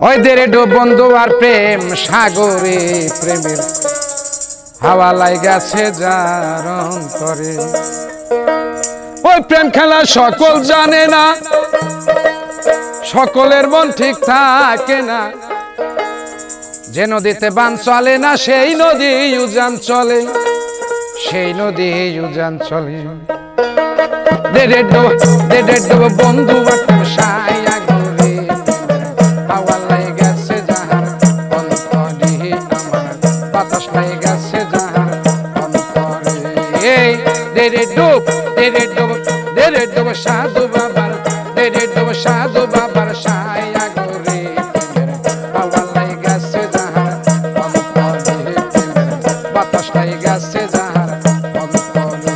ওই দেরে ডো বন্ধু আর প্রেম সাগরে প্রেমের হাওয়া লাইগাছে যার অন্তরে। ওই প্রেম খেলা সকল জানে না, সকলের মন ঠিক থাকে না। যে নদীতে বান চলে না সেই নদী উজান চলে, সেই নদী উজান চলে। দেরে ডো বন্ধু আর প্রেম সাগরে হাওয়া লাইগাছে যার অন্তরে, আমার বাতাস লাইগাছে যার অন্তরে। এই দেরে ডুব সাধু বাবার, সাধু বাবার সাগরে হাওয়া লাইগাছে যার অন্তরে, বাতাস লাইগাছে যার অন্তরে।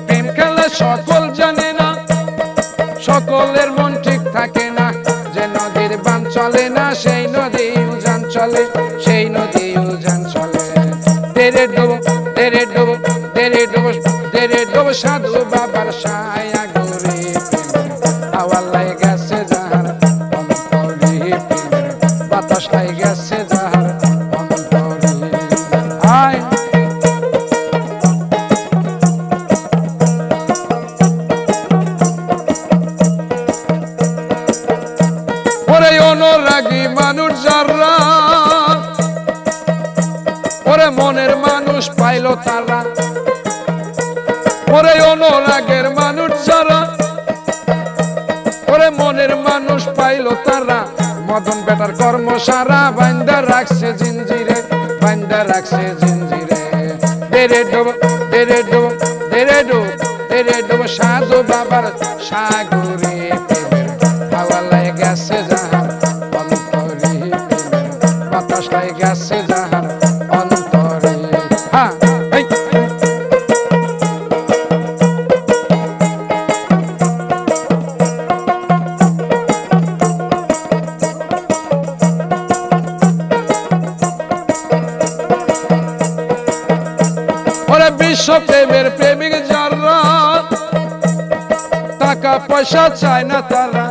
প্রেম খেলা সকল জানে না, সকলের মন ঠিক থাকে না। যে নদীর বান চলে না সেই নদী উজান চলে, সেই নদী উজান চলে। দেরে ডুব সাধু বাবার সাগরে হাওয়া লাইগাছে যার অন্তরে, বাতাস লাইগাছে যার অন্তরে। আয় ওরে অনুরাগী মানুষ যারা, ওরে মনের মানুষ পাইল তারা। ওরে অনুরাগের মানুষ যারা, ওরে মনের মানুষ পাইল তারা। মদন বেটার কর্ম সারা বান্দা রাখছে জিঞ্জিরে, বান্দা রাখছে জিঞ্জিরে। দেরে ডুব সাধু বাবার সাগরে প্রেমের হাওয়া লাইগাছে যার অন্তরে, বাতাস লাইগাছে যার অন্তরে। ওরে বিশ্ব প্রেমের প্রেমিক যারা, টাকা পয়সা চায় না তারা।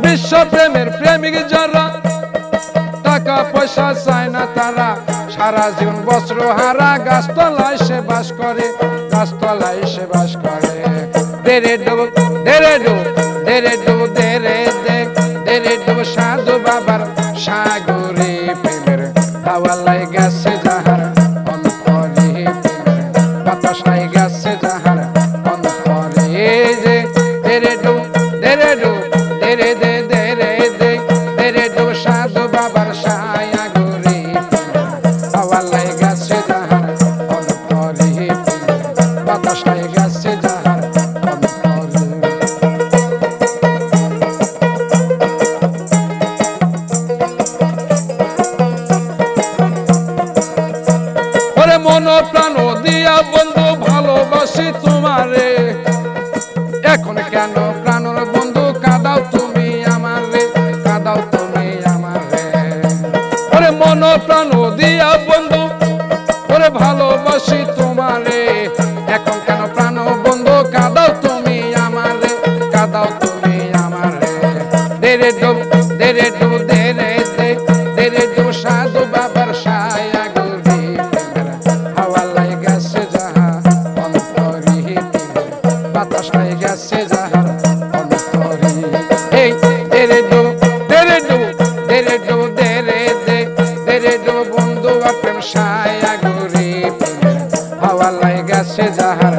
বিশ্ব প্রেমের প্রেমিক যারা, টাকা পয়সা চায় না তারা। সারা জীবন বস্ত্র হারা গাছতলায় সে বাস করে, গাছতলায় সে বাস করে। দেরে ডুব সাধু বাবার সাগরে প্রেমের হাওয়া লাইগাছে যার অন্তরে, বাতাস লাইগাছে যার অন্তরে। যে দেরে ডুব সাধু বাবার সাগরে হাওয়া লাইগাছে যার অন্তরে, বাতাস লাইগাছে যার অন্তরে। ওরে মন প্রাণ দিয়া বন্ধু ভালোবাসি তোমারে, এখন কেন প্রাণর বন্ধু কাঁদাও তুমি আমারে, কাঁদাও তুমি আমারে। ওরে মন প্রাণ দিয়া বন্ধু, ওরে ভালোবাসি তোমারে, এখন কেন প্রাণ বন্ধু কাঁদাও তুমি আমারে, কাঁদাও তুমি আমারে। দেরে ডুব সাধু বাবার সাগরে হাওয়া লাইগাছে যার অন্তরে, বাতাস লাইগাছে যার অন্তরে। এই দেরে ডুব বন্ধু আর প্রেম সাগরে হাওয়া লাইগাছে যার